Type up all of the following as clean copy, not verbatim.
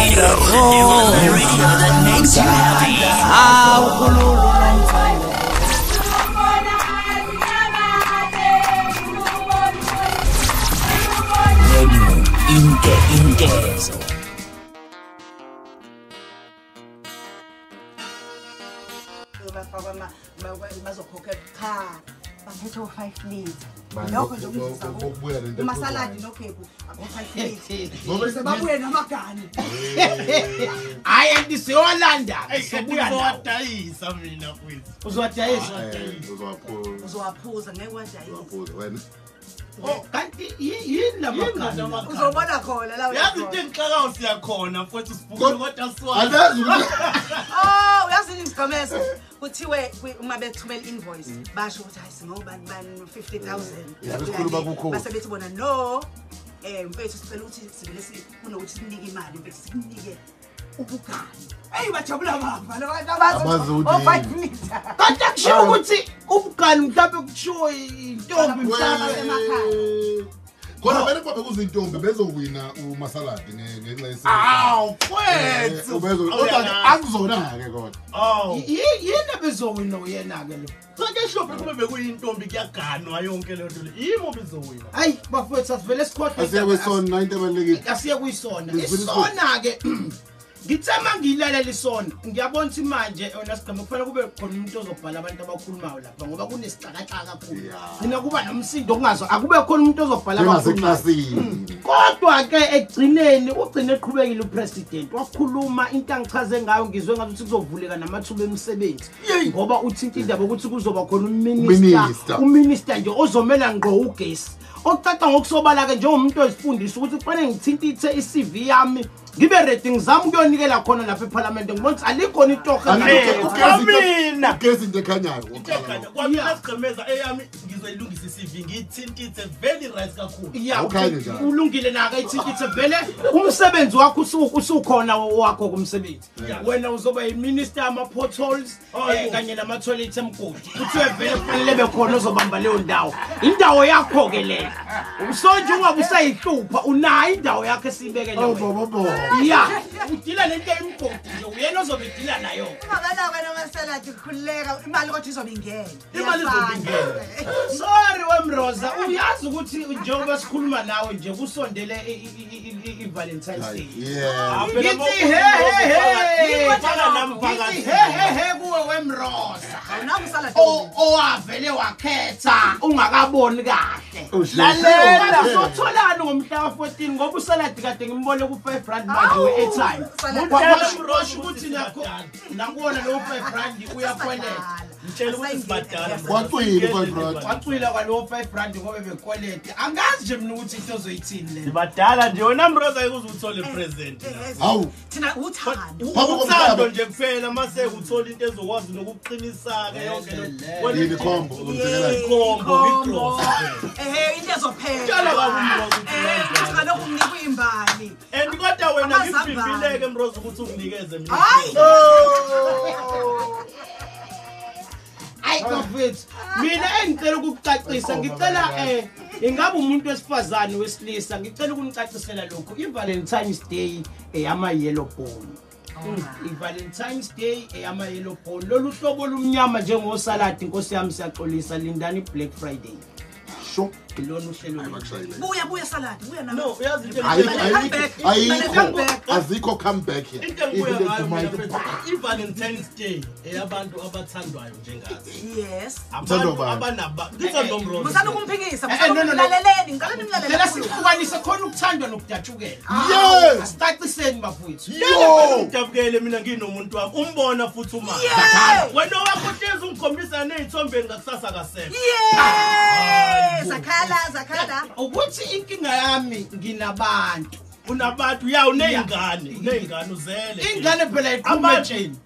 wonderful. The radio that makes you happy. Ingezo. Bazokhokha cha baphethe 5 leads lokho nje ukuzisa uMasaladi noGepho abo 5 leads ngoba sebabuye namagani hayi andisiyolanda sobuya uzodayisa mina mfowethu uzodayisa uzowaphuza ngeke wadayisa wena kanti yini lamagani uzobona khona la yazi into engixakayo siyakhona mfowethu sibuke kodwa siwazi uyazi isigqameso kuthiwe uma bethumela invoice basho ukuthi hayi singobani 50,000 base bethi bona no mfethu sicela ukuthi sivele kunokuthi sinike imali mfethu sikunike ubugani bajabula baba abazi ukuthi 5 meter kanti akusho ukuthi ubugani mhlawumbe kushiwo intombi mhlawumbe emakhaya khona vele kwabe kuzintombi bezowina uMasaladi ngenxa yesimo mfethu kodwa akuzona ke kodwa yini bezowina uyena ke lo sake shophe kube bekuyintombi kuyaganwa yonke le nto le yimo bezowina hayi bafowethu asivele sikhohle asiye kwisona into ebalekile asiye kwisona isona ke ngithema ngilalela isona ngiyabona ukuthi manje yona sigqama kufanele kube khona umuntu ozobhala abantu abakhulumayo lapha ngoba kunesicakaxaka kakhulu mina kuba nomsindo kungazo akube khona umuntu ozobhala abakhulumayo kodwa ke egcineni ugcine eqhubekile upresident wakhuluma into angichaze ngayo ngizwe ngathi kuzovuleka namathuba emisebenzi ngoba uthinta indaba ukuthi kuzoba khona uminister nje ozomela ngqo ugesi okucaca ngokusobala ke njengomuntu ozifundisa ukuthi kufanele ngithintithe iCV yami ngibe rating zami kuyonikela khona lapha eParliament ngibona ukuthi alikhona itoka mina ugesi into ekhanyayo kwamina sigqemeza eyami ngizoyilungisa iCV ngithintithe very right kakhulu ulungile naka ithintithe vele umsebenzi wakho usukhona wakho kumsebenzi wena uzoba yiminister ama potholes kanye nama toilet emgodi kuthiwe vele kufanele bekhona ozobamba leyo ndawo indawo yakho ke le usonje ungabe usayihlupha unayo indawo yakhe esibekele ya udila lento emgodi nje uyena ozobedila nayo ngabana noMasaladi khuleka imali kodwa izobe ingena imali izobe ingena sorry wemroza uyazi ukuthi njengoba sikhuluma nawe nje kusondele iValentine's Day he kuwe wemroza owavele wakhetha ungakaboni kahle lalela sotholani ngomhla ka14 ngoba uSaladi kade ngimbone ku5 manje we-airtime uMrosh ukuthi nakubona lo 5 rand uyakweleta ngitshela ukuthi sibadala wacwila kwalo 5 rand ngoba bekweleta angazi nje mina ukuthi into ozoyithini le sibadala nje wena Mroza ayikuze uthole present hawu thina uthando nje kuphela mase uthola into ezokwazi nokuqinisa ke yonke lo yini khombo ngiclose into ezophela tjala kabuMroza ukuthi ngalokho nginikwe imbali and kodwa wena ngibhibhileke Mroza ukuthi unginikeze mina hayi hayi bafethu mina engicela ukukucacisa ngicela ingabe umuntu wesifazane wesilisa ngicela ukumcacisela lokho iValentine's Day eyama yellow bone iValentine's Day eyama yellow bone lolu hlobo lumnyama njengosaladi inkosi yami siyaxolisa lindani Black Friday sho lona uhlelo buya Saladi buya na no uyazi into azikho comeback here into engibuya iValentine's Day eyabantu abathandwayo njengathi yes abantu abanaba ngithanda uMroza musana kumphikisa musalaleleni ngicela nimlalele phela sihlukanise khona ukuthandwa nokudatshukela yes asicaciseni bafowethu ngidabukele mina nginomuntu wami umbona futhi uma wena wakuhlezi ungikhombisa nezithombeni ngakusasa kaSepha zakhala ukuthi inkinga yami nginabantu unabantu uneyingane uzele ingane phela iqhuma tsheni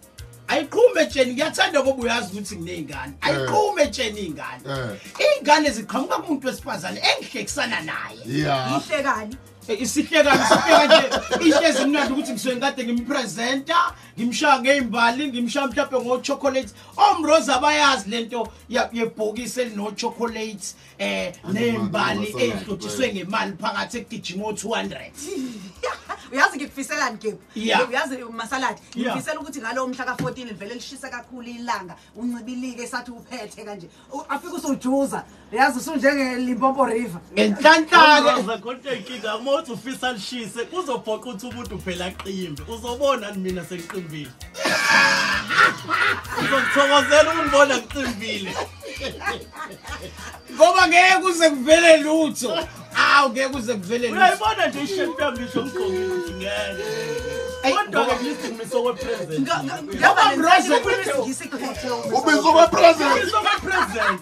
ayiqhume tsheni ngiyathanda ngoba uyazi ukuthi nginezingane ayiqhume tsheni ingane ziqhamuka kumuntu wesifazane engihlekisana naye ihlekani isihleka nje ihlezi imnandi ukuthi ngisuke ngade ngimpresenta ngimshaya ngeimbali ngimshaya mhlawumbe ngochocolate oMroza bayazi lento yebhokisi elino chocolate neimbali ehlotshiswe ngemali phakathi egijimo 200 uyazi ngifiselani Gebhu Yeah. uyazi uMasaladi Yeah. ngifisela ukuthi ngalo mhla ka14 livele lishisa kakhulu ilanga uncibilike sathi uphethe kanje afika usujuza yazi usunjenge Limpopo River ngenhlanhla ke Kodwa inkinga uma uthi ufisa lishise kuzophoqa ukuthi umuntu phela aqimbe uzobona mina sengiqimbile uzokuthokozela ukungibona ngiqimbile ngoba ngeke kuze kuvele lutho ngeke kuze kuvele lutho uyayibona nje ishefu yami ngisho ngigqokile ukuthi ngeke kodwa ke ngisingiso kwepresident Ubizo kwepresident.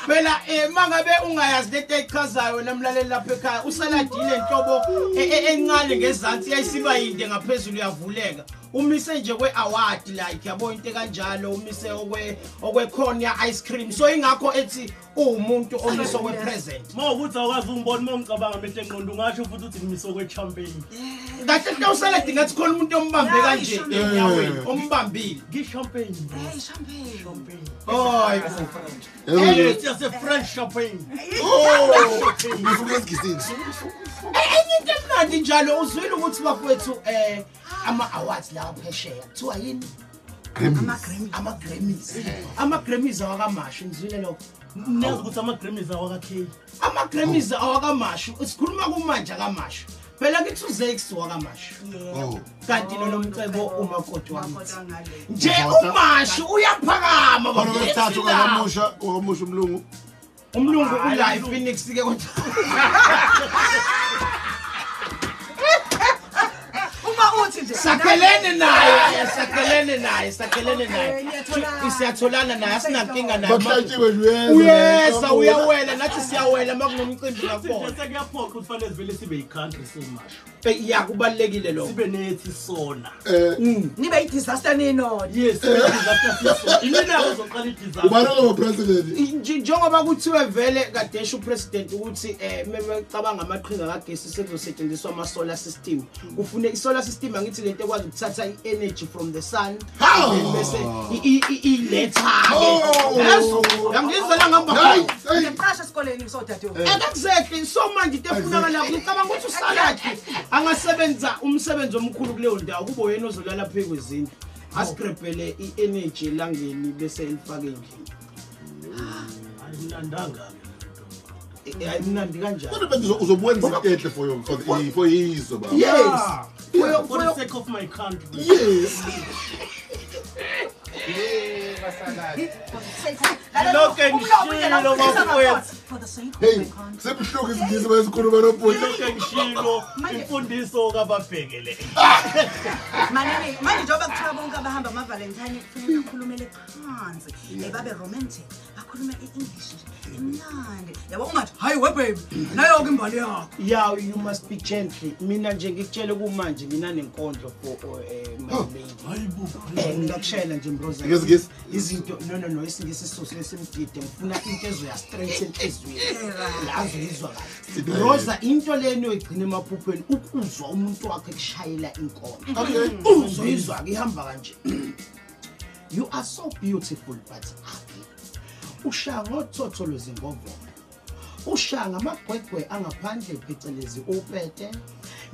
phela mangabe ungayazi lento echazayo wena mlaleli lapha ekhaya usaladile inhlobo encane ngezansi yayisiba yinde ngaphezulu yavuleka umise nje kwe-award like yabo into kanjalo umise okwe-cornea ice cream so ingakho ethi uwumuntu omiso kwe-present uma ukuthi awukwazi ungibona uma ngicabanga mente ngqondo ungasho futhi uthi ngimiso kwe-champagne kahle nto usaladi ngathi khona umuntu ombambe kanje enyaweni ombambile ngi-champagne oy yase-French champagne Ubizo kwesigizini. enye into emnandi njalo uzwile ukuthi bafowethu ama-awards lawa phesheya kuthiwa yini ama-Grammys awakamashu ngizwile lokho niyazi ukuthi ama-Grammys awaka-K ama-Grammys awakamashu sikhuluma kumanje akamashu phela kithi uZakes wakamashu kanti nomcebo umakoti wami nje umashu uyaphakama Khona wesithathu kamusha umlungu. umlungu ula ePhoenix ke kodwa sakhelene naye siyatholana naye asinankinga naye Bahlatshiwe nje. uyeza uyawela nathi siyawela makunomcimbi ngakhona sekuyaphoqa ukuthi fanele sivele sibe yi-country simasho ya kubalekile lokho sibe nethi SONA nibe i-disaster nino yes iminako zoqala i-disaster Ubani ngopresident? njengoba kuthiwe vele kadesha upresident ukuthi mebecabanga amaqhinga kagesi sekuzosetshenziswa ama-solar system ufune i-solar system angithi lento ekwazi ukuthatha i-energy from the sun bese iletha-ke yangizela ngamba ngiqasha esikoleni sodadewethu exactly so manje into efunakala ngicabanga ukuthi usaladi angasebenza umsebenzi omkhulu kuleyo ndawo kube yena ozolala phezu kwezindlu ascrapele i-energy elangeni bese elifake endlini ayimnandi kanjani Kodwa benza uzobwenza into enhle for izwe baba. yes for the sake of my country Yes. Lokho ngishilo bafowethu Hey, sebuhluka isingisi bayisikhuluma nobhuti. lokho ngishilo imfundiso kababhekele manje njengoba kuthiwa bonke abahamba ama-valentine kufanele bakhulumele phansi babe romantic bakhulume i-English imnandi yabo ungathi hayi webaby nayo-ke imbali yakho yeah you must be gently mina nje ngikutshele kumanje ngina nenkondlo for my lady ngakutshela nje mbroza Ngizigisi? izinto no isingisi siso lesimdide ngifuna into ezoya straight enhlizweni la azoyizwa kahle broza into leno igcina emaphupheni ukuzwa umuntu wakhe kushayela inkondlo uzoyizwa ke ihamba kanje you are so beautiful but ugly ushanga othotholo zingovo ushanga amagwegwe angaphandle phecelezi upete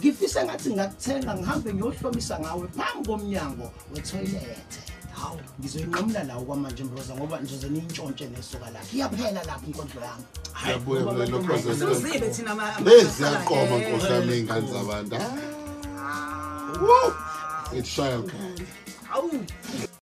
ngifisa ngathi ngakuthenga ngihambe ngiyohlomisa ngawe phambi komnyango wetoilet hawu ngizoyinqamla lawo kwamanje mbroza ngoba nje niyintshontshe nesuka lapha iyaphela lapha inkondlo yami Yabuya lokho sizibe thina leziyaqoma nkosi yami ingane zabantu. Woo! It's child. awu